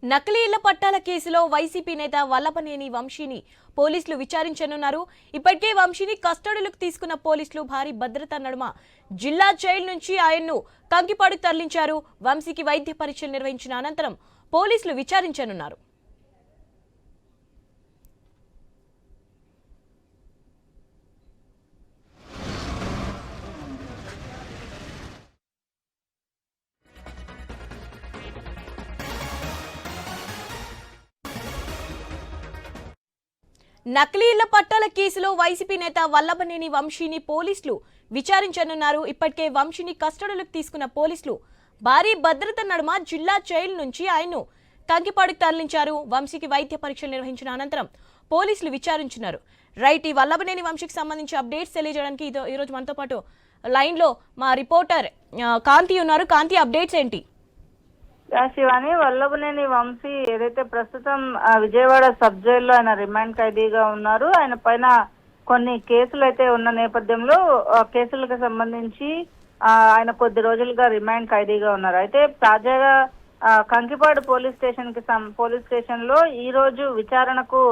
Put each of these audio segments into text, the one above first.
నకిలీ ఇళ్ల పట్టాల కేసులో వైసీపీ నేత వల్లభనేని వంశీని పోలీసులు విచారించనున్నారు. ఇప్పటికే వంశీని కస్టడీలోకి తీసుకున్న పోలీసులు భారీ భద్రత నడుమ జిల్లా జైలు నుంచి ఆయన్ను కంకిపాడుకు తరలించారు. వంశీకి వైద్య పరీక్షలు నిర్వహించిన అనంతరం పోలీసులు విచారించనున్నారు. నకిలీ ఇళ్ల పట్టాల కేసులో వైసీపీ నేత వల్లభనేని వంశీని పోలీసులు విచారించనున్నారు. ఇప్పటికే వంశీని కస్టడీలోకి తీసుకున్న పోలీసులు భారీ భద్రత నడుమ జిల్లా జైలు నుంచి ఆయన్ను కంకిపాడుకు తరలించారు. వంశీకి వైద్య పరీక్షలు నిర్వహించిన అనంతరం పోలీసులు విచారించున్నారు. రైట్, ఈ వల్లభనేని వంశీకి సంబంధించి అప్డేట్స్ తెలియజేయడానికి ఈరోజు మనతో పాటు లైన్ లో మా రిపోర్టర్ కాంతి ఉన్నారు. కాంతి, అప్డేట్స్ ఏంటి? శివాని, వల్లభనేని వంశీ ఏదైతే ప్రస్తుతం విజయవాడ సబ్ జైల్లో ఆయన రిమాండ్ ఖైదీగా ఉన్నారు. ఆయన పైన కొన్ని కేసులు అయితే ఉన్న నేపథ్యంలో కేసులకు సంబంధించి ఆయన కొద్ది రోజులుగా రిమాండ్ ఖైదీగా ఉన్నారు. అయితే తాజాగా కంకిపాడు పోలీస్ స్టేషన్ లో ఈ రోజు విచారణకు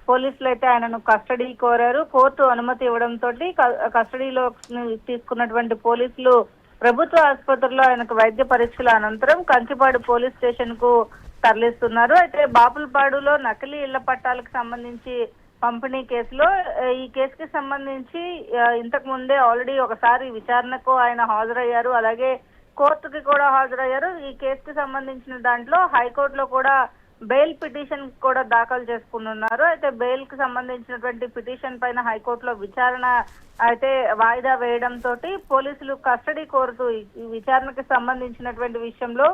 పోలీసులు అయితే ఆయనను కస్టడీ కోరారు. కోర్టు అనుమతి ఇవ్వడంతో కస్టడీలో తీసుకున్నటువంటి పోలీసులు ప్రభుత్వ ఆసుపత్రిలో ఆయనకు వైద్య పరీక్షల అనంతరం కంకిపాడు పోలీస్ స్టేషన్ కు తరలిస్తున్నారు. అయితే బాపులపాడులో నకిలీ ఇళ్ల పట్టాలకు సంబంధించి పంపిణీ కేసులో ఈ కేసుకి సంబంధించి ఇంతకు ముందే ఆల్రెడీ ఒకసారి విచారణకు ఆయన హాజరయ్యారు. అలాగే కోర్టుకి కూడా హాజరయ్యారు. ఈ కేసుకి సంబంధించిన దాంట్లో హైకోర్టులో కూడా బెయిల్ పిటిషన్ కూడా దాఖలు చేసుకున్నారు. అయితే బెయిల్ కి సంబంధించినటువంటి పిటిషన్ పైన హైకోర్టులో విచారణ అయితే వాయిదా వేయడంతో పోలీసులు కస్టడీ కోరుతూ ఈ విచారణకు సంబంధించినటువంటి విషయంలో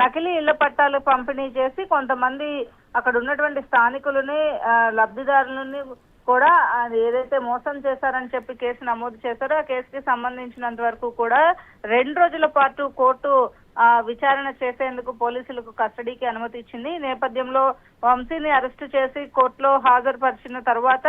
నకిలీ ఇళ్ల పట్టాలు పంపిణీ చేసి కొంతమంది అక్కడ ఉన్నటువంటి స్థానికులని లబ్ధిదారులని కూడా ఏదైతే మోసం చేశారని చెప్పి కేసు నమోదు చేశారో ఆ కేసుకి సంబంధించినంత వరకు కూడా 2 రోజుల పాటు కోర్టు విచారణ చేసేందుకు పోలీసులకు కస్టడీకి అనుమతి ఇచ్చింది. ఈ నేపథ్యంలో వంశీని అరెస్టు చేసి కోర్టులో హాజరుపరిచిన తర్వాత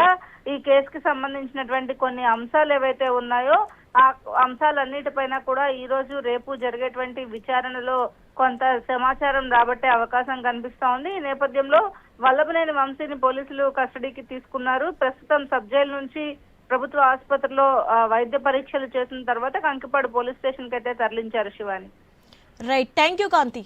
ఈ కేసుకి సంబంధించినటువంటి కొన్ని అంశాలు ఏవైతే ఉన్నాయో ఆ అంశాలన్నిటిపైన కూడా ఈ రోజు రేపు జరిగేటువంటి విచారణలో కొంత సమాచారం రాబట్టే అవకాశం కనిపిస్తా ఉంది. ఈ నేపథ్యంలో వల్లభనేని వంశీని పోలీసులు కస్టడీకి తీసుకున్నారు. ప్రస్తుతం సబ్ జైలు నుంచి ప్రభుత్వ ఆసుపత్రిలో వైద్య పరీక్షలు చేసిన తర్వాత కంకిపాడు పోలీస్ స్టేషన్ కి అయితే తరలించారు. Shivani, right, thank you Kanthi.